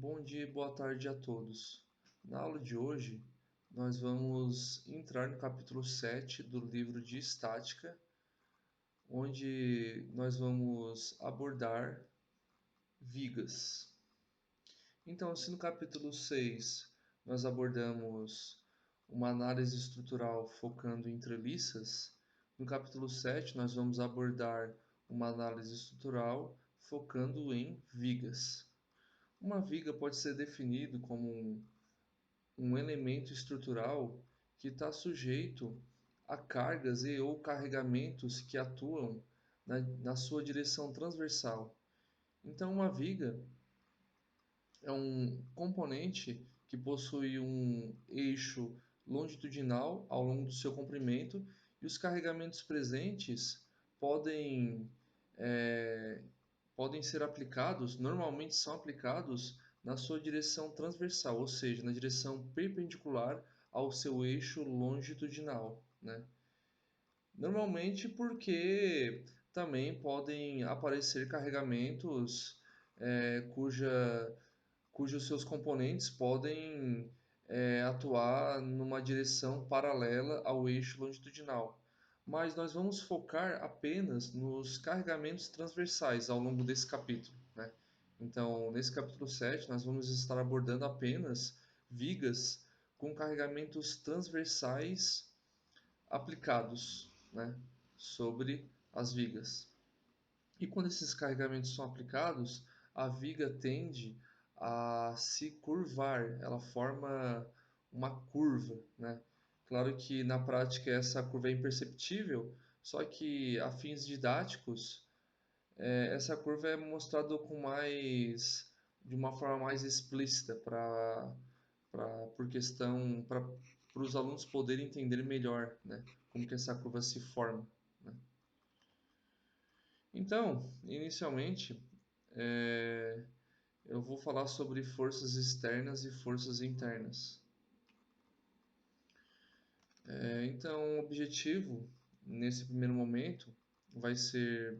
Bom dia e boa tarde a todos. Na aula de hoje, nós vamos entrar no capítulo 7 do livro de Estática, onde nós vamos abordar vigas. Então, se no capítulo 6 nós abordamos uma análise estrutural focando em treliças, no capítulo 7 nós vamos abordar uma análise estrutural focando em vigas. Uma viga pode ser definido como um elemento estrutural que está sujeito a cargas e ou carregamentos que atuam na sua direção transversal. Então, uma viga é um componente que possui um eixo longitudinal ao longo do seu comprimento e os carregamentos presentes podem, é, podem ser aplicados, normalmente são aplicados na sua direção transversal, ou seja, na direção perpendicular ao seu eixo longitudinal, né? Normalmente porque também podem aparecer carregamentos cujos seus componentes podem atuar numa direção paralela ao eixo longitudinal. Mas nós vamos focar apenas nos carregamentos transversais ao longo desse capítulo, né? Então, nesse capítulo 7, nós vamos estar abordando apenas vigas com carregamentos transversais aplicados, né, sobre as vigas. E quando esses carregamentos são aplicados, a viga tende a se curvar, ela forma uma curva, né? Claro que na prática essa curva é imperceptível, só que a fins didáticos, essa curva é mostrada de uma forma mais explícita por questão para os alunos poderem entender melhor, né, como que essa curva se forma, né? Então, inicialmente, é, eu vou falar sobre forças externas e forças internas. Então, o objetivo nesse primeiro momento vai ser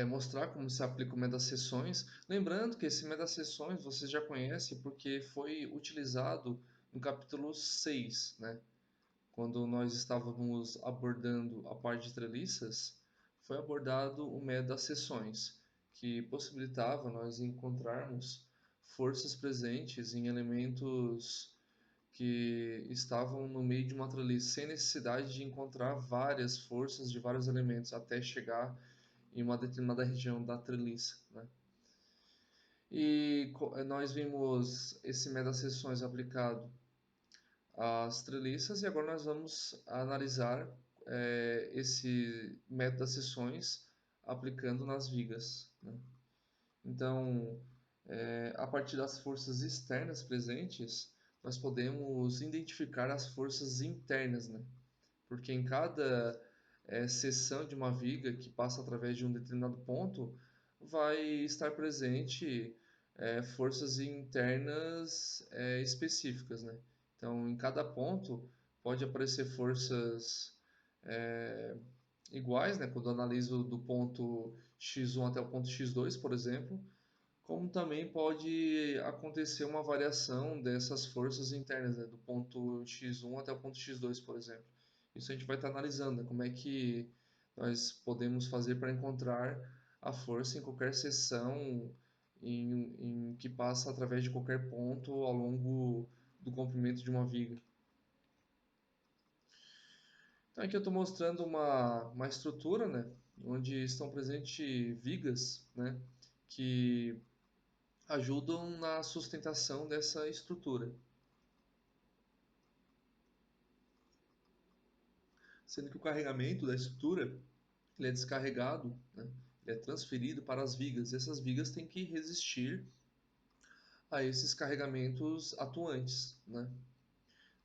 mostrar como se aplica o meta-seções. Lembrando que esse meta-seções você já conhece porque foi utilizado no capítulo 6, né? Quando nós estávamos abordando a parte de treliças, foi abordado o método das seções, que possibilitava nós encontrarmos forças presentes em elementos que estavam no meio de uma treliça, sem necessidade de encontrar várias forças de vários elementos até chegar em uma determinada região da treliça, né? E nós vimos esse método das seções aplicado as treliças e agora nós vamos analisar esse método das seções aplicando nas vigas, né? Então, a partir das forças externas presentes, nós podemos identificar as forças internas, né? Porque em cada seção de uma viga que passa através de um determinado ponto, vai estar presente forças internas específicas, né? Então, em cada ponto pode aparecer forças é, iguais, né? Quando eu analiso do ponto x1 até o ponto x2, por exemplo, como também pode acontecer uma variação dessas forças internas, né? Do ponto x1 até o ponto x2, por exemplo. Isso a gente vai estar analisando, né? Como é que nós podemos fazer para encontrar a força em qualquer seção em que passa através de qualquer ponto ao longo do comprimento de uma viga. Então aqui eu estou mostrando uma estrutura, né, onde estão presentes vigas, né, que ajudam na sustentação dessa estrutura. Sendo que o carregamento da estrutura ele é descarregado, né, ele é transferido para as vigas, e essas vigas têm que resistir a esses carregamentos atuantes, né?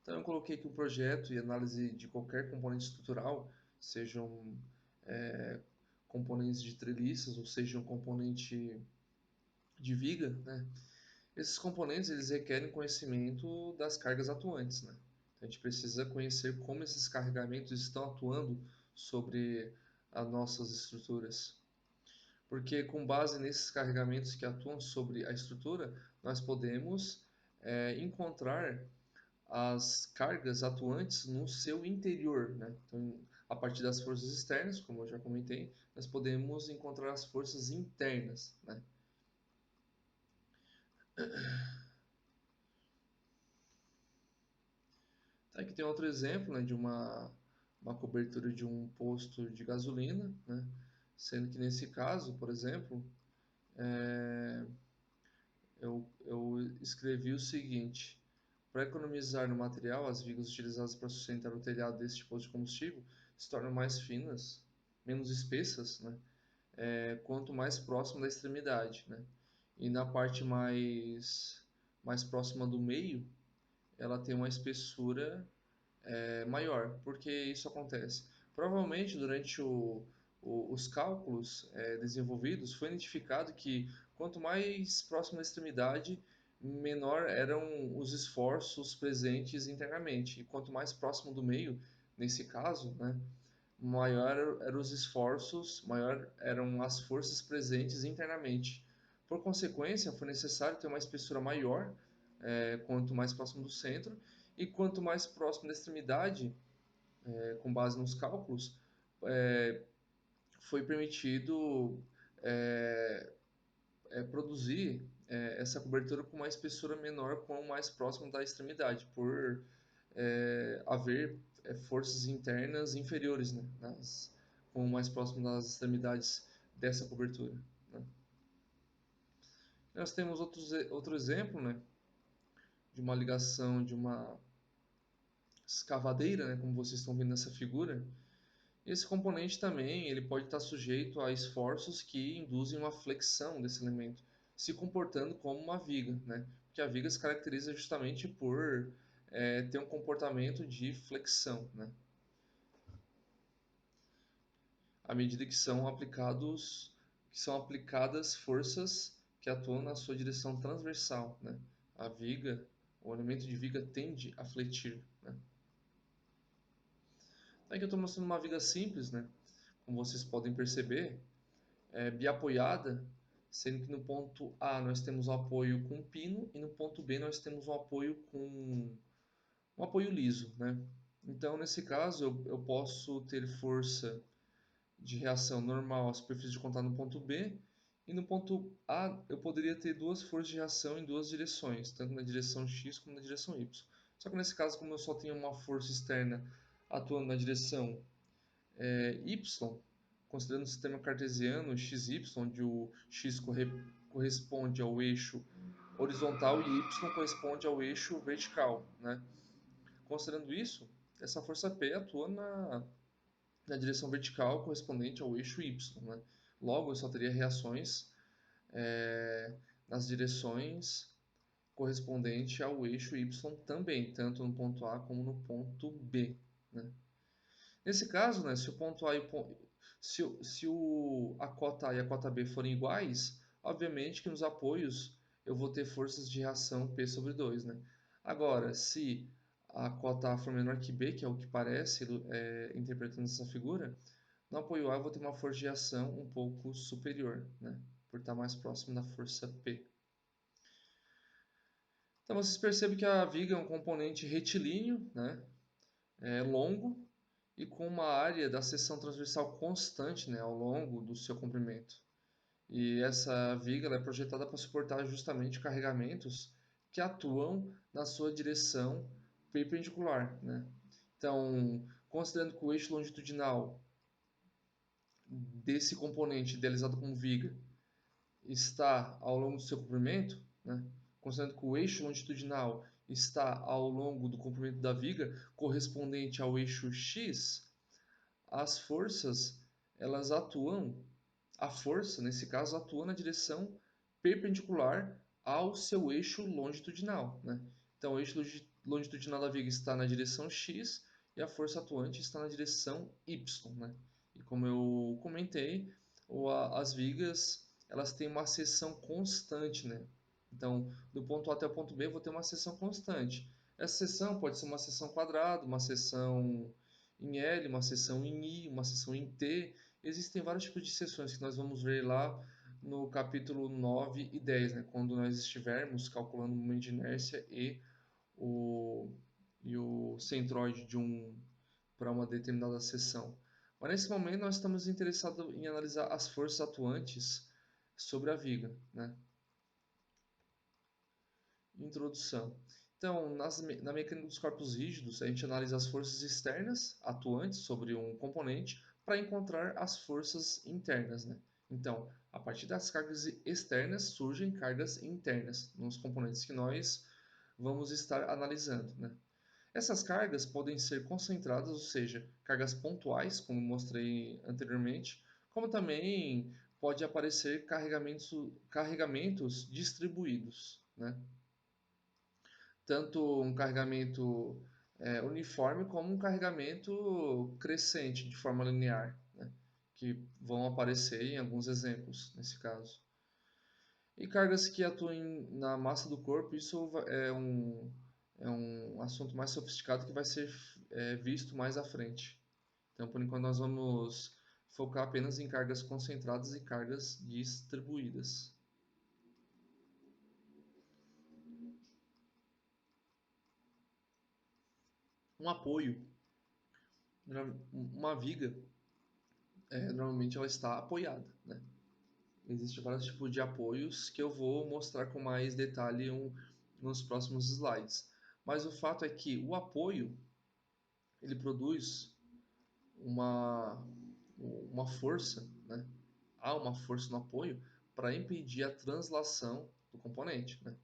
Então eu coloquei aqui um projeto e análise de qualquer componente estrutural, sejam é, componentes de treliças ou seja um componente de viga, né? Esses componentes eles requerem conhecimento das cargas atuantes, né? Então, a gente precisa conhecer como esses carregamentos estão atuando sobre as nossas estruturas. porque com base nesses carregamentos que atuam sobre a estrutura, nós podemos encontrar as cargas atuantes no seu interior, né? Então, a partir das forças externas, como eu já comentei, nós podemos encontrar as forças internas, né? Aqui tem outro exemplo, né, de uma cobertura de um posto de gasolina, né? Sendo que nesse caso, por exemplo, é, eu escrevi o seguinte: para economizar no material, as vigas utilizadas para sustentar o telhado deste posto de combustível se tornam mais finas, menos espessas, né? Quanto mais próximo da extremidade, né? E na parte mais próxima do meio, ela tem uma espessura maior. Por que isso acontece? Provavelmente durante os cálculos desenvolvidos foi identificado que quanto mais próximo da extremidade, menor eram os esforços presentes internamente. E quanto mais próximo do meio, nesse caso, né, maior eram os esforços, maior eram as forças presentes internamente. Por consequência, foi necessário ter uma espessura maior, quanto mais próximo do centro, e quanto mais próximo da extremidade, com base nos cálculos, é, foi permitido é, produzir essa cobertura com uma espessura menor, quanto mais próximo da extremidade, por haver forças internas inferiores, né, com mais próximo das extremidades dessa cobertura. Né. Nós temos outro exemplo, né, de uma ligação de uma escavadeira, né, como vocês estão vendo nessa figura. Esse componente também ele pode estar sujeito a esforços que induzem uma flexão desse elemento, se comportando como uma viga, né? Porque a viga se caracteriza justamente por ter um comportamento de flexão, né? À medida que são aplicadas forças que atuam na sua direção transversal, né? A viga, o elemento de viga tende a fletir, né? Aqui eu estou mostrando uma viga simples, né? Como vocês podem perceber, biapoiada, sendo que no ponto A nós temos um apoio com pino e no ponto B nós temos um apoio com um apoio liso, né? Então, nesse caso, eu posso ter força de reação normal à superfície de contato no ponto B, e no ponto A eu poderia ter duas forças de reação em duas direções, tanto na direção X como na direção Y. Só que nesse caso, como eu só tenho uma força externa atuando na direção Y, considerando o sistema cartesiano XY, onde o x corresponde ao eixo horizontal e y corresponde ao eixo vertical, né? Considerando isso, essa força P atua na direção vertical correspondente ao eixo y, né? Logo, eu só teria reações nas direções correspondente ao eixo y também, tanto no ponto A como no ponto B, né? Nesse caso, né, se o ponto A e o ponto, a cota A e a cota B forem iguais, obviamente que nos apoios eu vou ter forças de reação P sobre 2, né? Agora, se a cota A for menor que B, que é o que parece, interpretando essa figura, no apoio A eu vou ter uma força de reação um pouco superior, né? Por estar mais próximo da força P. Então vocês percebem que a viga é um componente retilíneo, né? Longo e com uma área da seção transversal constante, né, ao longo do seu comprimento. E essa viga ela é projetada para suportar justamente carregamentos que atuam na sua direção perpendicular, né? Então, considerando que o eixo longitudinal desse componente idealizado como viga está ao longo do seu comprimento, né? Considerando que o eixo longitudinal está ao longo do comprimento da viga, correspondente ao eixo x, as forças, elas atuam, a força, nesse caso, atua na direção perpendicular ao seu eixo longitudinal, né? Então, o eixo longitudinal da viga está na direção x e a força atuante está na direção y, né? E como eu comentei, as vigas, elas têm uma seção constante, né? Então, do ponto A até o ponto B, eu vou ter uma seção constante. Essa seção pode ser uma seção quadrada, uma seção em L, uma seção em I, uma seção em T. existem vários tipos de seções que nós vamos ver lá no capítulo 9 e 10, né? Quando nós estivermos calculando o momento de inércia o, e o centroide para uma determinada seção. Mas nesse momento nós estamos interessados em analisar as forças atuantes sobre a viga, né? Introdução. Então, na mecânica dos corpos rígidos, a gente analisa as forças externas atuantes sobre um componente para encontrar as forças internas, né? Então, a partir das cargas externas surgem cargas internas nos componentes que nós vamos estar analisando, né? Essas cargas podem ser concentradas, ou seja, cargas pontuais, como mostrei anteriormente, como também pode aparecer carregamentos distribuídos, né? Tanto um carregamento uniforme como um carregamento crescente de forma linear, né? Que vão aparecer em alguns exemplos nesse caso. E cargas que atuem na massa do corpo, isso é um assunto mais sofisticado que vai ser visto mais à frente. Então, por enquanto, nós vamos focar apenas em cargas concentradas e cargas distribuídas. Um apoio, uma viga, normalmente ela está apoiada, né? Existem vários tipos de apoios que eu vou mostrar com mais detalhe nos próximos slides. Mas o fato é que o apoio ele produz uma, uma força, né? Há uma força no apoio para impedir a translação do componente, né?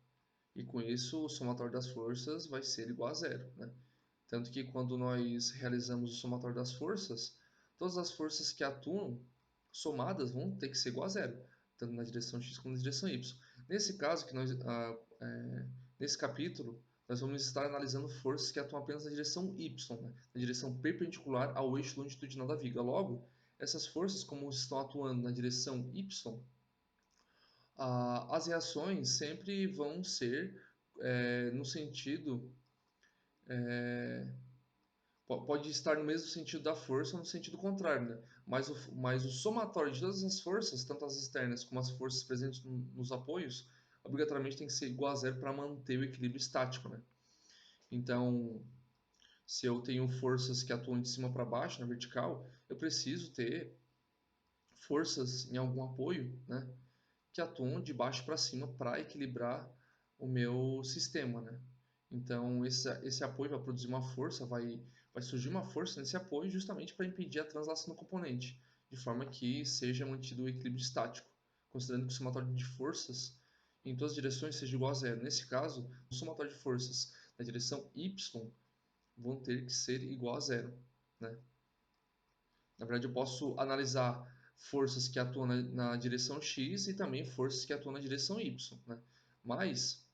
E com isso o somatório das forças vai ser igual a zero, né? Tanto que quando nós realizamos o somatório das forças, todas as forças que atuam somadas vão ter que ser igual a zero, tanto na direção x como na direção y. Nesse caso, nesse capítulo, nós vamos estar analisando forças que atuam apenas na direção y, né? Na direção perpendicular ao eixo longitudinal da viga. Logo, essas forças, como estão atuando na direção y, as reações sempre vão ser no sentido pode estar no mesmo sentido da força ou no sentido contrário, né? Mas o somatório de todas as forças, tanto as externas como as forças presentes nos apoios, obrigatoriamente tem que ser igual a zero para manter o equilíbrio estático, né? Então, se eu tenho forças que atuam de cima para baixo, na vertical, eu preciso ter forças em algum apoio, né? Que atuam de baixo para cima para equilibrar o meu sistema, né? Então, esse apoio vai produzir uma força, vai surgir uma força nesse apoio justamente para impedir a translação do componente, de forma que seja mantido o equilíbrio estático, considerando que o somatório de forças em todas as direções seja igual a zero. Nesse caso, o somatório de forças na direção y vão ter que ser igual a zero, né? Na verdade, eu posso analisar forças que atuam na direção x e também forças que atuam na direção y, né? Mas,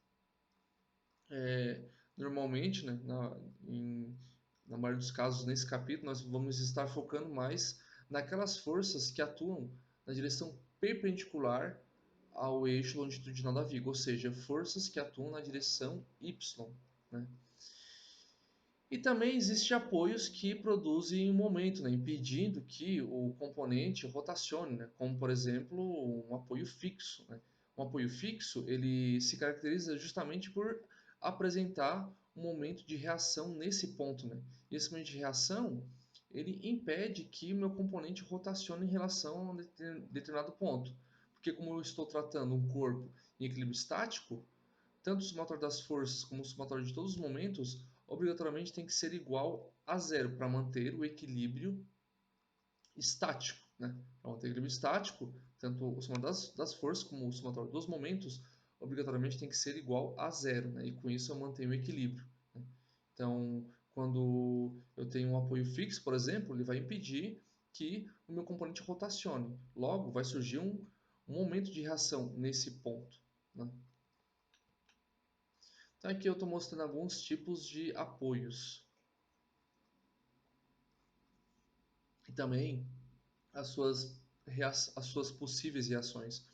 é, normalmente, né, na maioria dos casos nesse capítulo, nós vamos estar focando mais naquelas forças que atuam na direção perpendicular ao eixo longitudinal da viga, ou seja, forças que atuam na direção y, né? E também existem apoios que produzem um momento, né, impedindo que o componente rotacione, né, como por exemplo um apoio fixo, né. Um apoio fixo ele se caracteriza justamente por apresentar um momento de reação nesse ponto, né. E esse momento de reação ele impede que o meu componente rotacione em relação a um determinado ponto, porque como eu estou tratando um corpo em equilíbrio estático, tanto o somatório das forças como o somatório de todos os momentos obrigatoriamente tem que ser igual a zero para manter o equilíbrio estático, né? Para manter o equilíbrio estático, tanto o somatório das forças como o somatório dos momentos obrigatoriamente tem que ser igual a zero, né? E com isso eu mantenho o equilíbrio, né? Então, quando eu tenho um apoio fixo, por exemplo, ele vai impedir que o meu componente rotacione. Logo, vai surgir um momento de reação nesse ponto, né? Então aqui eu estou mostrando alguns tipos de apoios. E também as suas possíveis reações.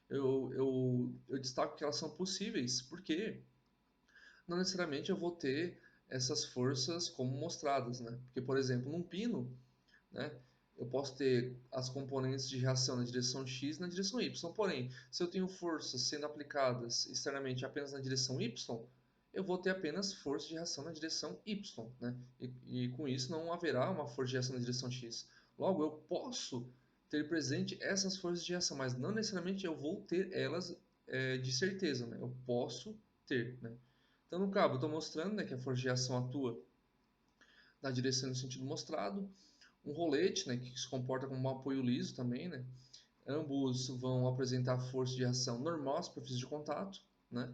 Eu destaco que elas são possíveis porque não necessariamente eu vou ter essas forças como mostradas, né? Porque, por exemplo, num pino, né, eu posso ter as componentes de reação na direção x e na direção y. Porém, se eu tenho forças sendo aplicadas externamente apenas na direção y, eu vou ter apenas força de reação na direção y, né? E com isso não haverá uma força de reação na direção x. Logo, eu posso ter presente essas forças de reação, mas não necessariamente eu vou ter elas de certeza, né? Eu posso ter, né? Então, no cabo, eu estou mostrando, né, que a força de reação atua na direção no sentido mostrado. Um rolete, né, que se comporta como um apoio liso também, né? Ambos vão apresentar força de reação normal à superfície de contato, né?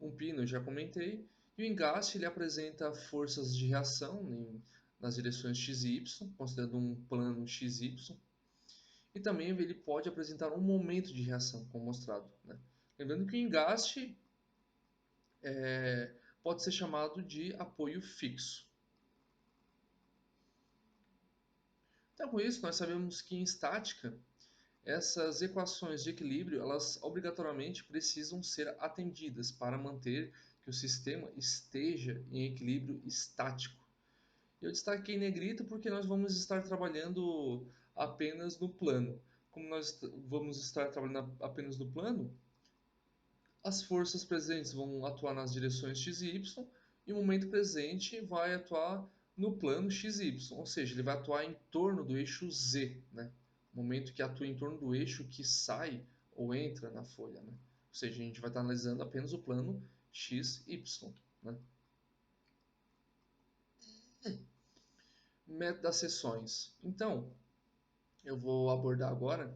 Um pino eu já comentei. E o engaste ele apresenta forças de reação nas direções x e y, considerando um plano xy. E também ele pode apresentar um momento de reação, como mostrado, né? Lembrando que o engaste pode ser chamado de apoio fixo. Então, com isso, nós sabemos que em estática, essas equações de equilíbrio, elas obrigatoriamente precisam ser atendidas para manter que o sistema esteja em equilíbrio estático. Eu destaquei em negrito porque nós vamos estar trabalhando apenas no plano. Como nós vamos estar trabalhando apenas no plano, as forças presentes vão atuar nas direções x e y, e o momento presente vai atuar no plano x e y, ou seja, ele vai atuar em torno do eixo z, né? O momento que atua em torno do eixo que sai ou entra na folha, né? Ou seja, a gente vai estar analisando apenas o plano x, y, né? Método das seções. Então, eu vou abordar agora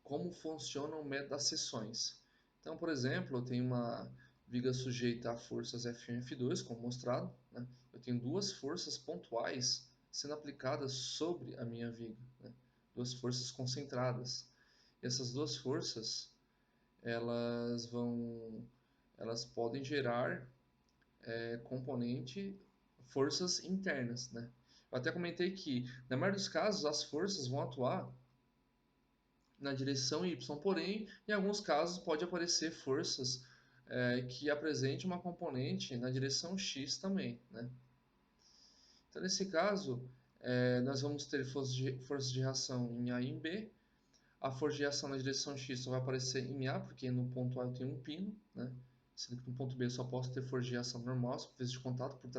como funciona o método das seções. Então, por exemplo, eu tenho uma viga sujeita a forças F1 e F2, como mostrado, né? Eu tenho duas forças pontuais sendo aplicadas sobre a minha viga, né? Duas forças concentradas. E essas duas forças, elas podem gerar componente forças internas, né? Eu até comentei que, na maioria dos casos, as forças vão atuar na direção Y, porém, em alguns casos pode aparecer forças que apresentem uma componente na direção X também, né? Então, nesse caso, nós vamos ter forças de reação em A e em B. A força de reação na direção X só vai aparecer em A, porque no ponto A eu tenho um pino, né? Sendo que no ponto B eu só posso ter força de reação normal, superfície de contato, por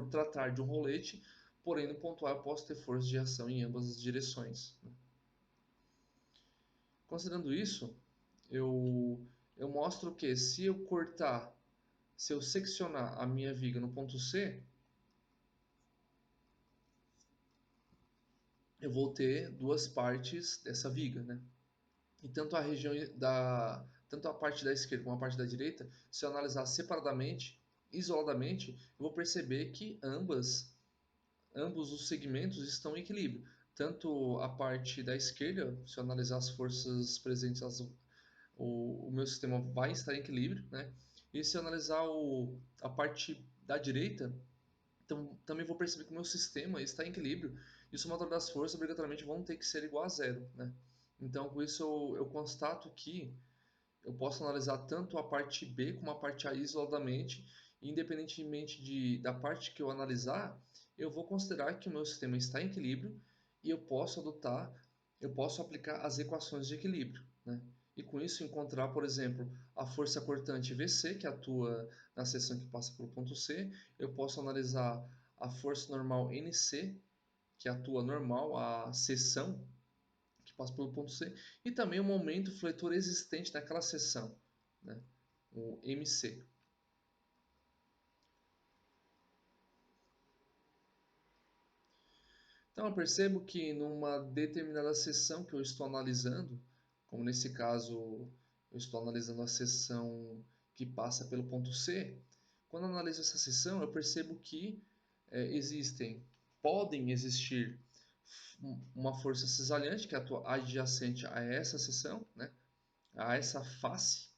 tratar de um rolete, porém no ponto A eu posso ter força de reação em ambas as direções, né? Considerando isso, eu mostro que se eu seccionar a minha viga no ponto C, eu vou ter duas partes dessa viga, né? E tanto a parte da esquerda como a parte da direita, se eu analisar separadamente, isoladamente, eu vou perceber que ambos os segmentos estão em equilíbrio. Tanto a parte da esquerda, se eu analisar as forças presentes, o meu sistema vai estar em equilíbrio, né? E se eu analisar a parte da direita, então também vou perceber que o meu sistema está em equilíbrio e o somatório das forças obrigatoriamente vão ter que ser igual a zero, né? Então, com isso, eu constato que eu posso analisar tanto a parte B como a parte A isoladamente, e independentemente da parte que eu analisar, eu vou considerar que o meu sistema está em equilíbrio e eu posso aplicar as equações de equilíbrio, né? E com isso encontrar, por exemplo, a força cortante VC, que atua na seção que passa pelo ponto C, eu posso analisar a força normal NC, que atua normal a seção que passa pelo ponto C, e também o momento fletor existente naquela seção, né? O MC. Então eu percebo que numa determinada seção que eu estou analisando, como nesse caso eu estou analisando a seção que passa pelo ponto C, quando eu analiso essa seção eu percebo que podem existir uma força cisalhante que atua adjacente a essa seção, né? A essa face.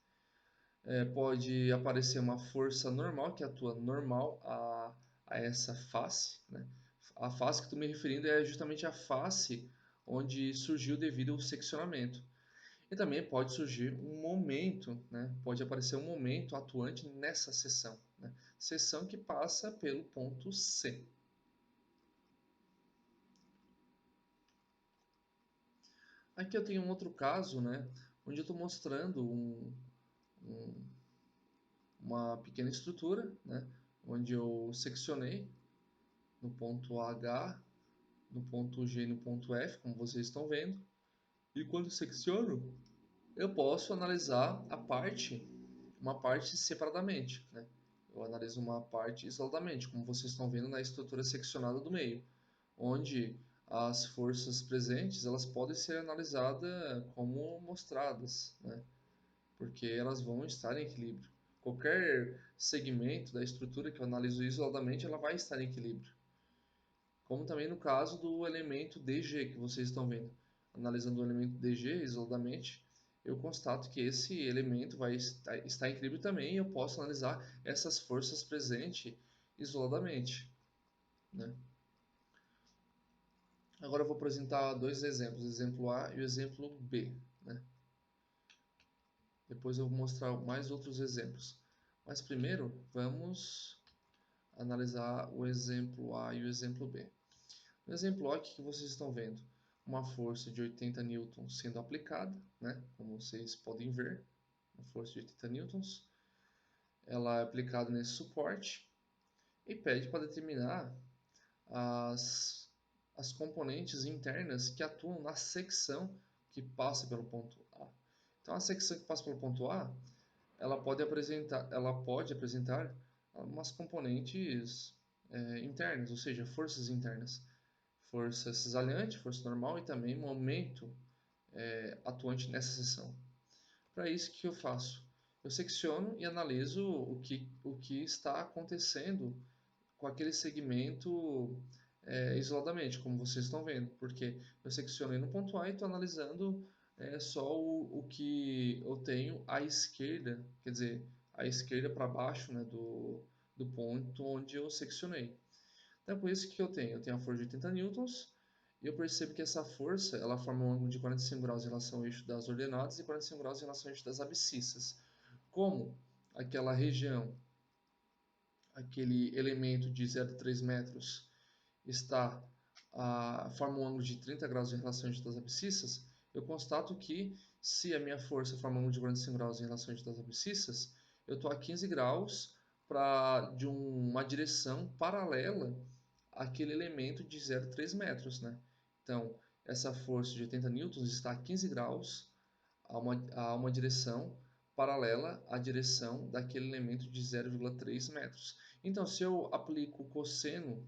Pode aparecer uma força normal que atua normal a essa face, né? A face que estou me referindo é justamente a face onde surgiu devido ao seccionamento. E também pode surgir um momento, né? Pode aparecer um momento atuante nessa seção, né? Seção que passa pelo ponto C. Aqui eu tenho um outro caso, né, onde eu estou mostrando um- uma pequena estrutura, né, onde eu seccionei no ponto H, no ponto G e no ponto F, como vocês estão vendo. E quando secciono, eu posso analisar uma parte separadamente, né? Eu analiso uma parte isoladamente, como vocês estão vendo na estrutura seccionada do meio, onde as forças presentes elas podem ser analisadas como mostradas, né? Porque elas vão estar em equilíbrio. Qualquer segmento da estrutura que eu analiso isoladamente, ela vai estar em equilíbrio. Como também no caso do elemento DG que vocês estão vendo. Analisando o elemento DG isoladamente, eu constato que esse elemento vai estar em equilíbrio também e eu posso analisar essas forças presentes isoladamente, né? Agora eu vou apresentar dois exemplos, o exemplo A e o exemplo B, né? Depois eu vou mostrar mais outros exemplos. Mas primeiro, vamos analisar o exemplo A e o exemplo B. No exemplo A, o que vocês estão vendo? Uma força de 80 newtons sendo aplicada, né? Como vocês podem ver, uma força de 80 newtons. Ela é aplicada nesse suporte e pede para determinar as, as componentes internas que atuam na secção que passa pelo ponto A. Então, a secção que passa pelo ponto A, ela pode apresentar umas componentes internas, ou seja, forças internas. Força cisalhante, força normal e também momento atuante nessa seção. Para isso, o que eu faço? Eu secciono e analiso o que está acontecendo com aquele segmento isoladamente, como vocês estão vendo, porque eu seccionei no ponto A e estou analisando só o que eu tenho à esquerda, quer dizer, à esquerda para baixo, né, do ponto onde eu seccionei. Então, por isso que eu tenho a força de 80 newtons, e eu percebo que essa força ela forma um ângulo de 45 graus em relação ao eixo das ordenadas e 45 graus em relação ao eixo das abscissas. Como aquela região, aquele elemento de 0,3 metros forma um ângulo de 30 graus em relação ao eixo das abscissas, eu constato que se a minha força forma um ângulo de 45 graus em relação ao eixo das abscissas, eu estou a 15 graus de uma direção paralela àquele elemento de 0,3 metros, né? Então, essa força de 80 newtons está a 15 graus a uma direção paralela à direção daquele elemento de 0,3 metros. Então, se eu aplicar cosseno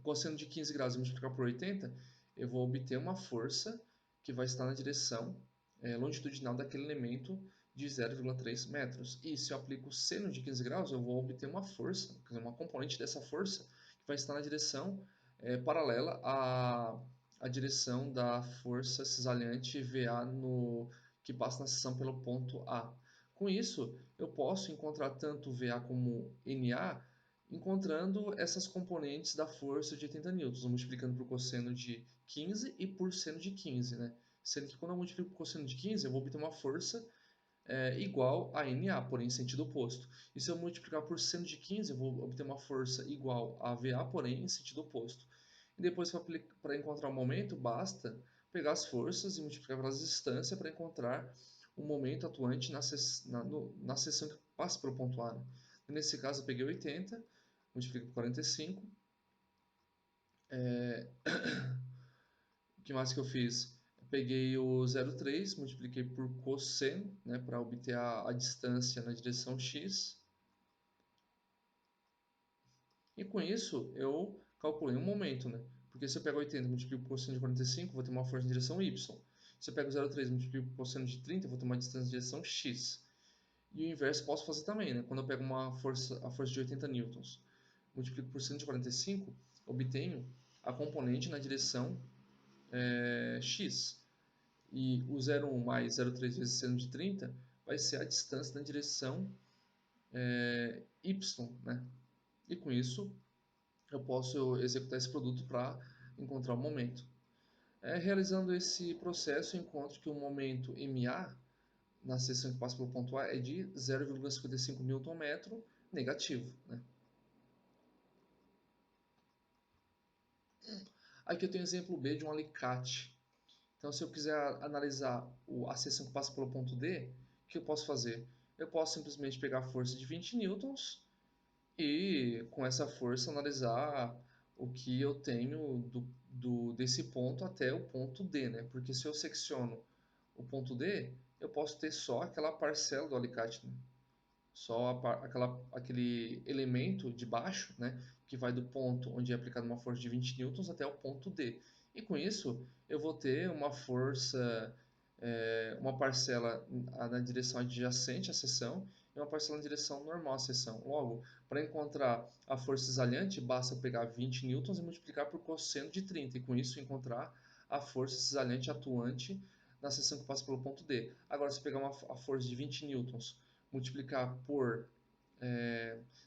cosseno de 15 graus e multiplicar por 80, eu vou obter uma força que vai estar na direção longitudinal daquele elemento de 0,3 metros. E se eu aplico seno de 15 graus, eu vou obter uma força, uma componente dessa força, que vai estar na direção paralela à direção da força cisalhante VA que passa na seção pelo ponto A. Com isso, eu posso encontrar tanto VA como NA encontrando essas componentes da força de 80 newtons, multiplicando por cosseno de 15 e por seno de 15, né? Sendo que quando eu multiplico por cosseno de 15, eu vou obter uma força igual a NA, porém em sentido oposto. E se eu multiplicar por seno de 15, eu vou obter uma força igual a VA, porém em sentido oposto. E depois, para encontrar o momento, basta pegar as forças e multiplicar pelas distâncias para encontrar o momento atuante na seção que passa pelo ponto A, né? Nesse caso, eu peguei 80, multiplico por 45. O que mais que eu fiz? Eu peguei o 0,3, multipliquei por cosseno, né, para obter a distância na direção x. E com isso, eu calculei um momento, né? Porque se eu pego 80 e multiplico por cosseno de 45, vou ter uma força na direção y. Se eu pego 0,3 e multiplico por cosseno de 30, vou ter uma distância na direção x. E o inverso posso fazer também, né? Quando eu pego a força de 80 newtons, multiplico por seno de 45, obtenho a componente na direção x. E o 0,1 mais 0,3 vezes seno de 30 vai ser a distância na direção y, né? E com isso, eu posso executar esse produto para encontrar o momento. Realizando esse processo, eu encontro que o momento MA, na seção que passa pelo ponto A, é de 0,55 Nm negativo, né? Aqui eu tenho exemplo B de um alicate. Então, se eu quiser analisar a seção que passa pelo ponto D, o que eu posso fazer? Eu posso simplesmente pegar a força de 20 newtons e, com essa força, analisar o que eu tenho desse ponto até o ponto D, né? Porque se eu secciono o ponto D, eu posso ter só aquela parcela do alicate, né? Só aquele elemento de baixo, né, que vai do ponto onde é aplicada uma força de 20 newtons até o ponto D. E com isso, eu vou ter uma força, uma parcela na direção adjacente à seção e uma parcela na direção normal à seção. Logo, para encontrar a força cisalhante, basta eu pegar 20 newtons e multiplicar por cosseno de 30, e com isso encontrar a força cisalhante atuante na seção que passa pelo ponto D. Agora, se eu pegar a força de 20 newtons, multiplicar por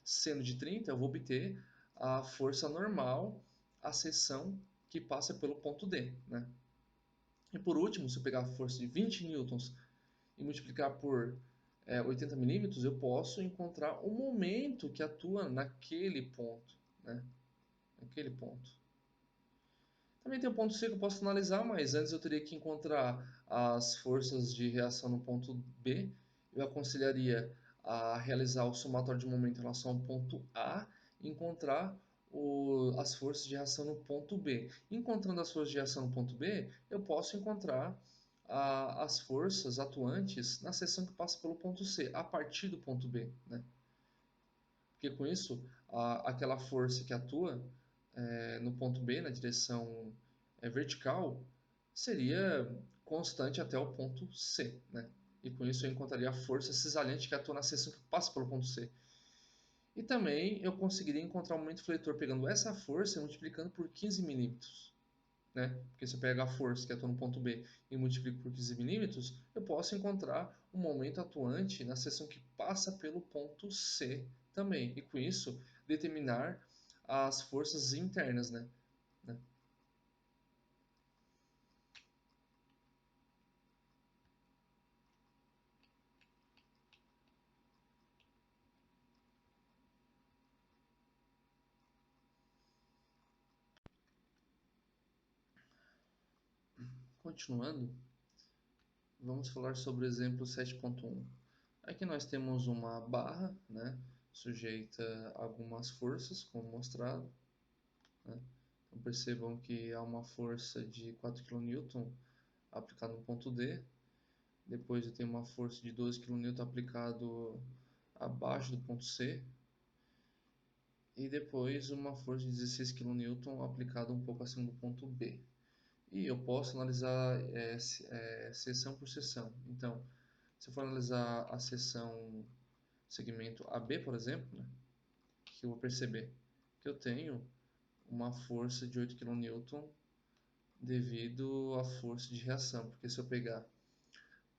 seno de 30, eu vou obter a força normal, a seção que passa pelo ponto D, né? E por último, se eu pegar a força de 20 newtons e multiplicar por 80 milímetros, eu posso encontrar o momento que atua naquele ponto, né? Naquele ponto. Também tem o ponto C que eu posso analisar, mas antes eu teria que encontrar as forças de reação no ponto B. Eu aconselharia a realizar o somatório de momento em relação ao ponto A e encontrar as forças de reação no ponto B. Encontrando as forças de reação no ponto B, eu posso encontrar as forças atuantes na seção que passa pelo ponto C, a partir do ponto B, né? Porque com isso, aquela força que atua no ponto B, na direção vertical, seria constante até o ponto C, né? E com isso eu encontraria a força cisalhante que atua na seção que passa pelo ponto C. E também eu conseguiria encontrar o momento fletor pegando essa força e multiplicando por 15 milímetros, né? Porque se eu pego a força que atua no ponto B e multiplico por 15 milímetros, eu posso encontrar o momento atuante na seção que passa pelo ponto C também. E com isso, determinar as forças internas, né? Continuando, vamos falar sobre o exemplo 7.1. Aqui nós temos uma barra, né, sujeita a algumas forças, como mostrado, né? Então percebam que há uma força de 4 kN aplicada no ponto D. Depois eu tenho uma força de 12 kN aplicado abaixo do ponto C. E depois uma força de 16 kN aplicada um pouco acima do ponto B. E eu posso analisar seção por seção. Então, se eu for analisar a seção segmento AB, por exemplo, né, que eu vou perceber que eu tenho uma força de 8 kN devido à força de reação, porque se eu pegar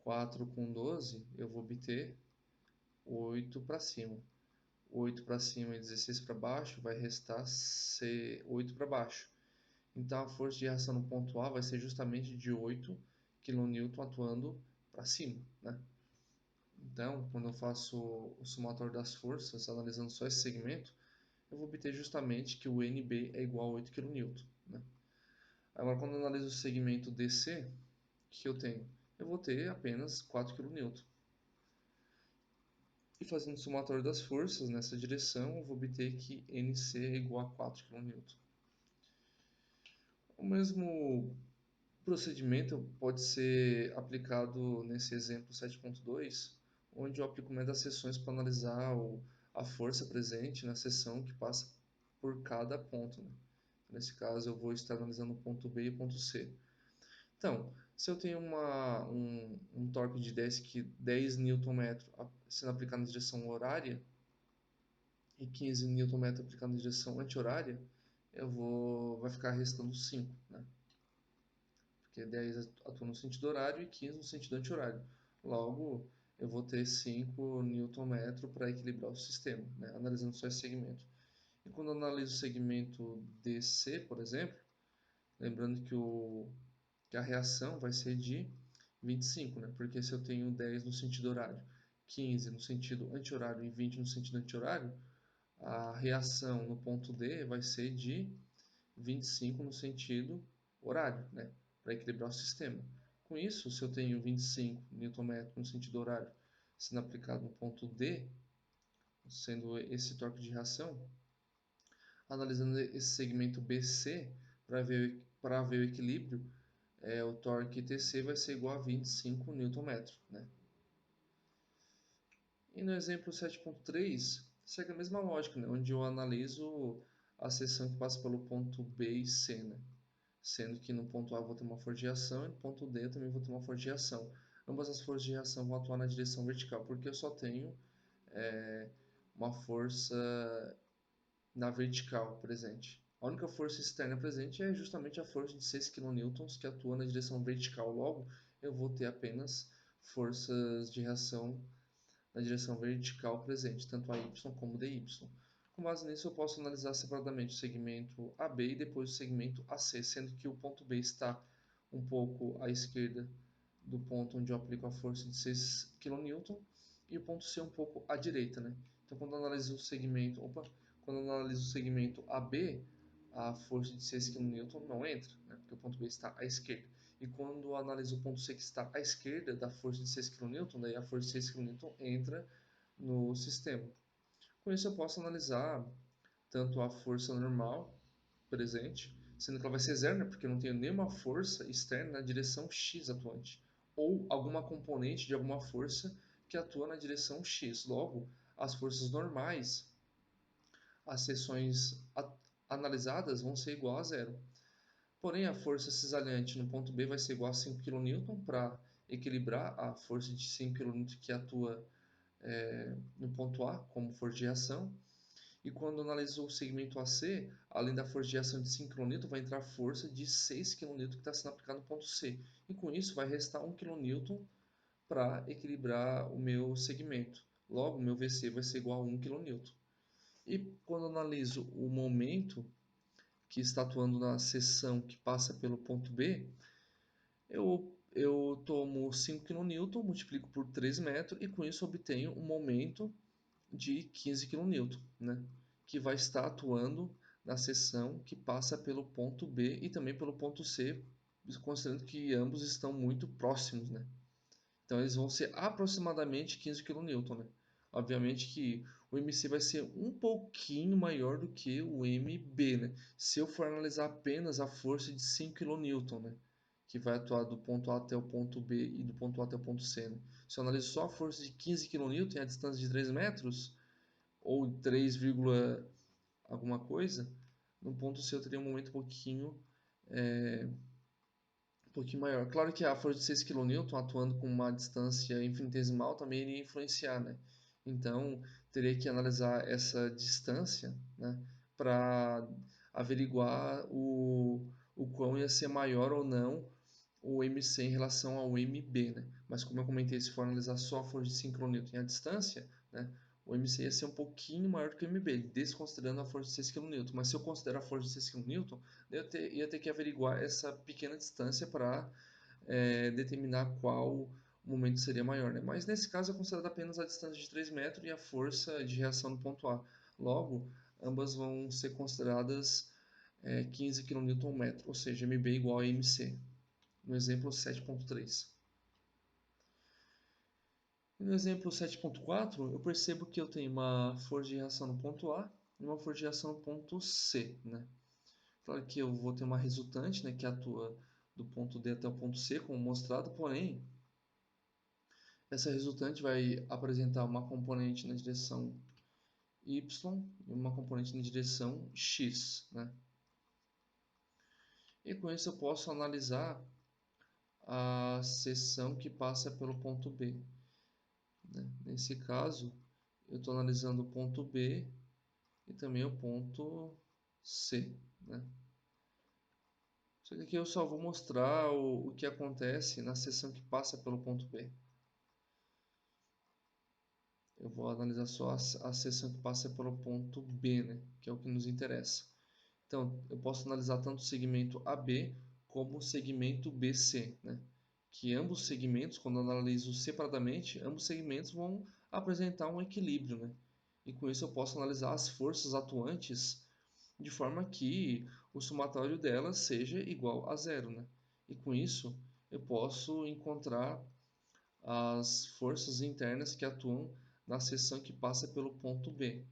4 com 12, eu vou obter 8 para cima. 8 para cima e 16 para baixo vai restar 8 para baixo. Então a força de reação no ponto A vai ser justamente de 8 kN atuando para cima, né? Então, quando eu faço o somatório das forças, analisando só esse segmento, eu vou obter justamente que o NB é igual a 8 kN, né? Agora, quando eu analiso o segmento DC, o que eu tenho? Eu vou ter apenas 4 kN. E fazendo o somatório das forças nessa direção, eu vou obter que NC é igual a 4 kN. O mesmo procedimento pode ser aplicado nesse exemplo 7.2, onde eu aplico meta-seções para analisar a força presente na seção que passa por cada ponto, né? Nesse caso, eu vou estar analisando o ponto B e o ponto C. Então, se eu tenho um torque de 10 Nm sendo aplicado na direção horária e 15 Nm aplicado na direção anti-horária, vai ficar restando 5, né? Porque 10 atua no sentido horário e 15 no sentido anti-horário. Logo, eu vou ter 5 Nm para equilibrar o sistema, né? Analisando só esse segmento. E quando eu analiso o segmento DC, por exemplo, lembrando que a reação vai ser de 25, né? Porque se eu tenho 10 no sentido horário, 15 no sentido anti-horário e 20 no sentido anti-horário, a reação no ponto D vai ser de 25 no sentido horário, né? Para equilibrar o sistema. Com isso, se eu tenho 25 Nm no sentido horário sendo aplicado no ponto D, sendo esse torque de reação, analisando esse segmento BC para ver o equilíbrio, o torque TC vai ser igual a 25 Nm, né? E no exemplo 7.3, segue a mesma lógica, né? Onde eu analiso a seção que passa pelo ponto B e C, né? Sendo que no ponto A eu vou ter uma força de reação e no ponto D eu também vou ter uma força de reação. Ambas as forças de reação vão atuar na direção vertical, porque eu só tenho uma força na vertical presente. A única força externa presente é justamente a força de 6 kN que atua na direção vertical. Logo, eu vou ter apenas forças de reação na direção vertical presente, tanto AY como DY. Com base nisso, eu posso analisar separadamente o segmento AB e depois o segmento AC, sendo que o ponto B está um pouco à esquerda do ponto onde eu aplico a força de 6 kN e o ponto C um pouco à direita, né? Então, quando eu analiso o segmento AB, a força de 6 kN não entra, né? Porque o ponto B está à esquerda. E quando eu analiso o ponto C que está à esquerda da força de 6 kN, daí a força de 6 kN entra no sistema. Com isso eu posso analisar tanto a força normal presente, sendo que ela vai ser zero, né, porque eu não tenho nenhuma força externa na direção x atuante, ou alguma componente de alguma força que atua na direção x. Logo, as forças normais, as seções analisadas vão ser igual a zero. Porém, a força cisalhante no ponto B vai ser igual a 5 kN para equilibrar a força de 5 kN que atua no ponto A como força de reação. E quando analisou o segmento AC, além da força de reação de 5 kN, vai entrar a força de 6 kN que está sendo aplicada no ponto C. E com isso vai restar 1 kN para equilibrar o meu segmento. Logo, o meu VC vai ser igual a 1 kN. E quando analiso o momento que está atuando na seção que passa pelo ponto B, eu tomo 5 kN, multiplico por 3 metros e com isso obtenho um momento de 15 kN, né? Que vai estar atuando na seção que passa pelo ponto B e também pelo ponto C, considerando que ambos estão muito próximos, né? Então eles vão ser aproximadamente 15 kN, né? Obviamente que o MC vai ser um pouquinho maior do que o MB, né? Se eu for analisar apenas a força de 5 kN, né? Que vai atuar do ponto A até o ponto B e do ponto A até o ponto C, né? Se eu analiso só a força de 15 kN e a distância de 3 metros, ou 3, alguma coisa, no ponto C eu teria um momento um pouquinho maior. Claro que a força de 6 kN atuando com uma distância infinitesimal também iria influenciar, né? Então, teria que analisar essa distância, né, para averiguar o quão ia ser maior ou não o MC em relação ao MB, né? Mas como eu comentei, se for analisar só a força de 5 kN e a distância, né, o MC ia ser um pouquinho maior do que o MB, desconsiderando a força de 6 kN. Mas se eu considerar a força de 6 kN, ia ter que averiguar essa pequena distância para determinar qual o momento seria maior, né? Mas nesse caso eu considero apenas a distância de 3 metros e a força de reação no ponto A. Logo, ambas vão ser consideradas 15 kN/m, ou seja, MB igual a MC, no exemplo 7.3. No exemplo 7.4, eu percebo que eu tenho uma força de reação no ponto A e uma força de reação no ponto C, né? Claro que eu vou ter uma resultante, né, que atua do ponto D até o ponto C, como mostrado, porém, essa resultante vai apresentar uma componente na direção Y e uma componente na direção X, né? E com isso eu posso analisar a seção que passa pelo ponto B, né? Nesse caso, eu estou analisando o ponto B e também o ponto C, né? Só que aqui eu só vou mostrar o que acontece na seção que passa pelo ponto B. Eu vou analisar só a seção que passa pelo ponto B, né? Que é o que nos interessa. Então, eu posso analisar tanto o segmento AB como o segmento BC, né? Que ambos segmentos, quando eu analiso separadamente, ambos segmentos vão apresentar um equilíbrio, né? E com isso eu posso analisar as forças atuantes de forma que o somatório delas seja igual a zero, né? E com isso eu posso encontrar as forças internas que atuam na seção que passa pelo ponto B.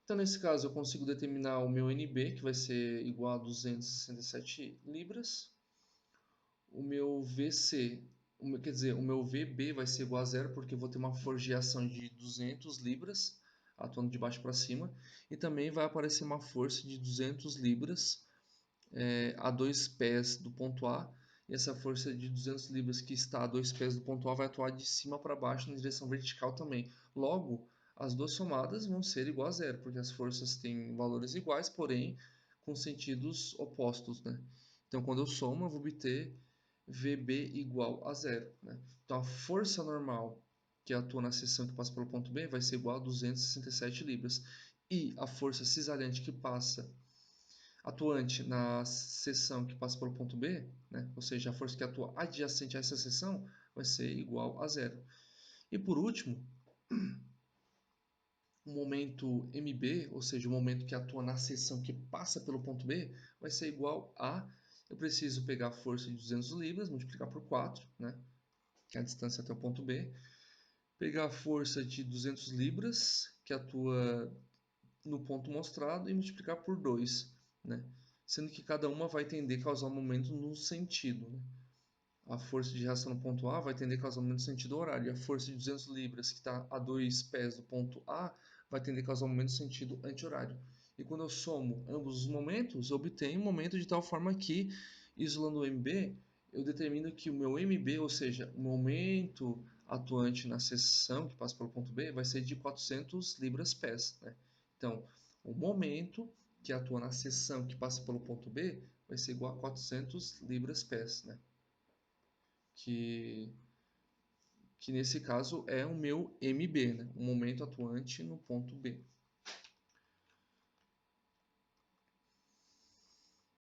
Então, nesse caso, eu consigo determinar o meu NB, que vai ser igual a 267 libras. O meu VC, quer dizer, o meu VB vai ser igual a zero, porque eu vou ter uma força de 200 libras, atuando de baixo para cima. E também vai aparecer uma força de 200 libras a dois pés do ponto A, e essa força de 200 libras que está a dois pés do ponto A vai atuar de cima para baixo na direção vertical também. Logo, as duas somadas vão ser igual a zero, porque as forças têm valores iguais, porém com sentidos opostos, né? Então, quando eu somo, eu vou obter VB igual a zero, né? Então, a força normal que atua na seção que passa pelo ponto B vai ser igual a 267 libras. E a força cisalhante que passa atuante na seção que passa pelo ponto B, né? Ou seja, a força que atua adjacente a essa seção vai ser igual a zero. E por último, o momento MB, ou seja, o momento que atua na seção que passa pelo ponto B, vai ser igual a, eu preciso pegar a força de 200 libras, multiplicar por 4, né? Que é a distância até o ponto B, pegar a força de 200 libras, que atua no ponto mostrado, e multiplicar por 2, né? Sendo que cada uma vai tender a causar um momento no sentido, né? A força de reação no ponto A vai tender a causar um momento no sentido horário, e a força de 200 libras, que está a dois pés do ponto A, vai tender a causar um momento no sentido anti-horário. E quando eu somo ambos os momentos, eu obtenho um momento de tal forma que, isolando o MB, eu determino que o meu MB, ou seja, o momento atuante na seção que passa pelo ponto B, vai ser de 400 libras-pés, né? Então, o momento que atua na seção que passa pelo ponto B vai ser igual a 400 libras-pés, né? Que, que nesse caso é o meu MB, né? O momento atuante no ponto B.